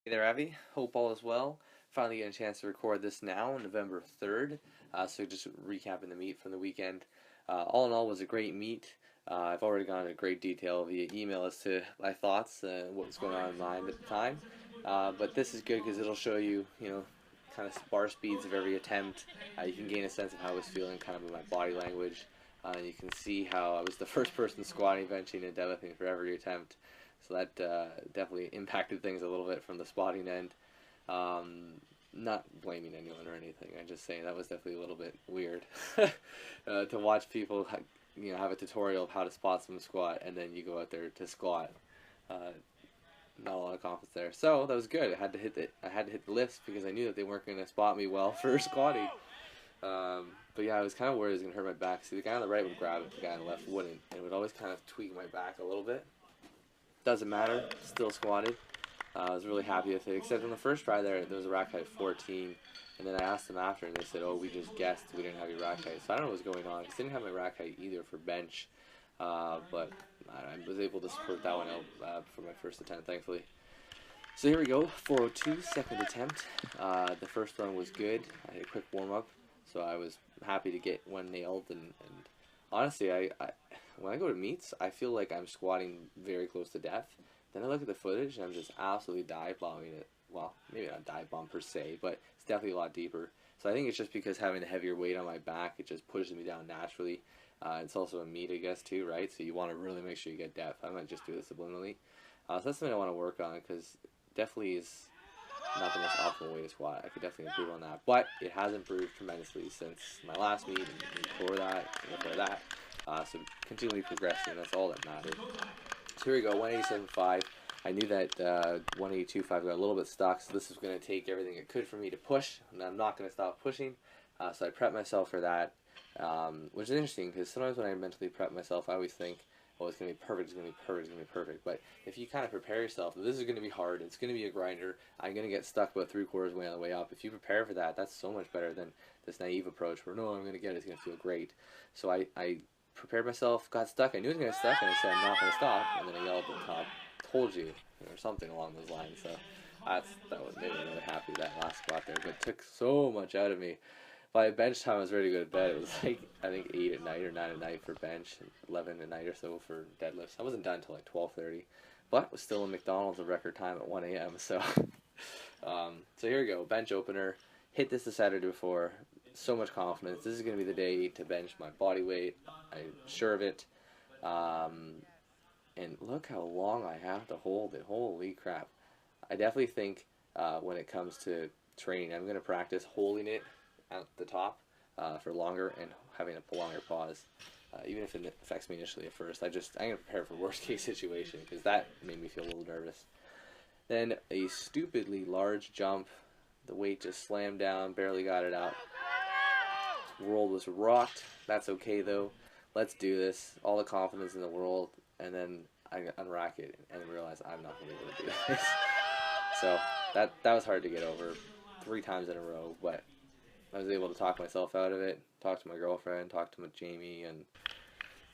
Hey there, Avi. Hope all is well. Finally getting a chance to record this now, November 3rd. So just recapping the meet from the weekend. All in all, was a great meet. I've already gone into great detail via email as to my thoughts, what was going on in mind at the time. But this is good because it'll show you, kind of bar speeds of every attempt. You can gain a sense of how I was feeling, kind of in my body language. You can see how I was the first person squatting, benching, and deadlifting for every attempt. So that definitely impacted things a little bit from the spotting end. Not blaming anyone or anything. I'm just saying that was definitely a little bit weird to watch people, have a tutorial of how to spot some squat, and then you go out there to squat. Not a lot of confidence there. So that was good. I had to hit the lifts because I knew that they weren't going to spot me well for squatting. But yeah, I was kind of worried it was going to hurt my back. See, the guy on the right would grab it, the guy on the left wouldn't, and it would always kind of tweak my back a little bit. Doesn't matter, still squatted. I was really happy with it, except on the first try there was a rack height of 14, and then I asked them after, and they said, oh, we just guessed we didn't have your rack height. So I don't know what was going on, because I didn't have my rack height either for bench, but I was able to sort that one out for my first attempt, thankfully. So here we go, 402, second attempt. The first run was good. I had a quick warm-up, so I was happy to get one nailed, and honestly, when I go to meets, I feel like I'm squatting very close to death. Then I look at the footage, and I'm just absolutely dive bombing it. Well, maybe not dive bomb per se, but it's definitely a lot deeper. So I think it's just because having a heavier weight on my back, it just pushes me down naturally. It's also a meet, I guess, too, right? So you want to really make sure you get depth. I might just do this subliminally. So that's something I want to work on, because definitely is not the most optimal way to squat. I could definitely improve on that. But it has improved tremendously since my last meet and before that and before that. So continually progressing, that's all that matters. So here we go, 187.5. I knew that 182.5 got a little bit stuck, so this was going to take everything it could for me to push, and I'm not going to stop pushing. So I prepped myself for that, which is interesting because sometimes when I mentally prep myself, I always think, oh, it's going to be perfect, it's going to be perfect, it's going to be perfect. But if you kind of prepare yourself, this is going to be hard, it's going to be a grinder, I'm going to get stuck about 3/4 way on the way up. If you prepare for that, that's so much better than this naive approach where, no, I'm going to get it, it's going to feel great. So I prepared myself, got stuck, I knew it was going to get stuck, and I said, I'm not going to stop, and then I yelled at the top, told you, or something along those lines. So that made me really happy, that last squat there, but it took so much out of me. By bench time, I was ready to go to bed. It was like, I think 8 at night or 9 at night for bench, and 11 at night or so for deadlifts. I wasn't done until like 12:30, but was still in McDonald's a record time at 1 a.m. So, so here we go, bench opener. Hit this the Saturday before. So much confidence. This is going to be the day to bench my body weight. I'm sure of it. And look how long I have to hold it. Holy crap. I definitely think when it comes to training, I'm going to practice holding it at the top for longer and having a longer pause. Even if it affects me initially at first, I'm going to prepare for worst case situation because that made me feel a little nervous. Then a stupidly large jump. The weight just slammed down, barely got it out. World was rocked. That's okay though. Let's do this. All the confidence in the world, and then I unrack it and realize I'm not going to be able to do this. So that was hard to get over 3 times in a row, but I was able to talk myself out of it. Talk to my girlfriend, talk to Jamie, and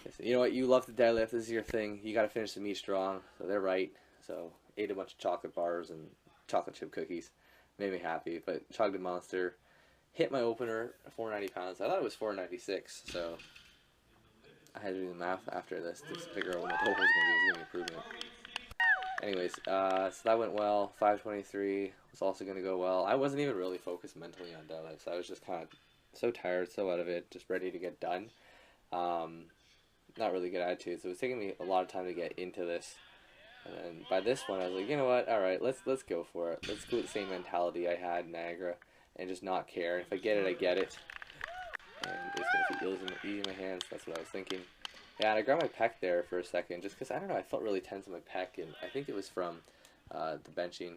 I said, you know what? You love the deadlift. This is your thing. You got to finish the meet strong. So they're right. So ate a bunch of chocolate bars and chocolate chip cookies. Made me happy, but chugged a Monster. Hit my opener, 490 pounds. I thought it was 496, so I had to do the math after this to figure out what the total was going to be. It was going to be improvement. Anyways, so that went well. 523 was also going to go well. I wasn't even really focused mentally on deadlifts. I was just kind of so tired, so out of it, just ready to get done. Not really good attitude, so it was taking me a lot of time to get into this. And then by this one, I was like, you know what? All right, let's go for it. Let's go with the same mentality I had in Niagara and just not care. If I get it, I get it. And it's going to feel easy in my hands. That's what I was thinking. Yeah, and I grabbed my pec there for a second just because, I don't know, I felt really tense in my pec, and I think it was from the benching.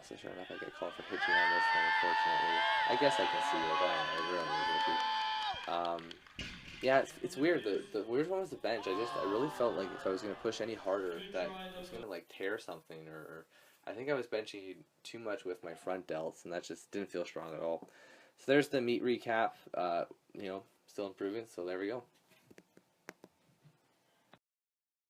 So sure enough, I get a call for hitching on this one, unfortunately. I guess I can see it. I don't know. It really is. Yeah, it's weird. The weird one was the bench. I really felt like if I was going to push any harder, that I was going to like tear something, or I think I was benching too much with my front delts, and that just didn't feel strong at all. So there's the meet recap. Still improving. So there we go.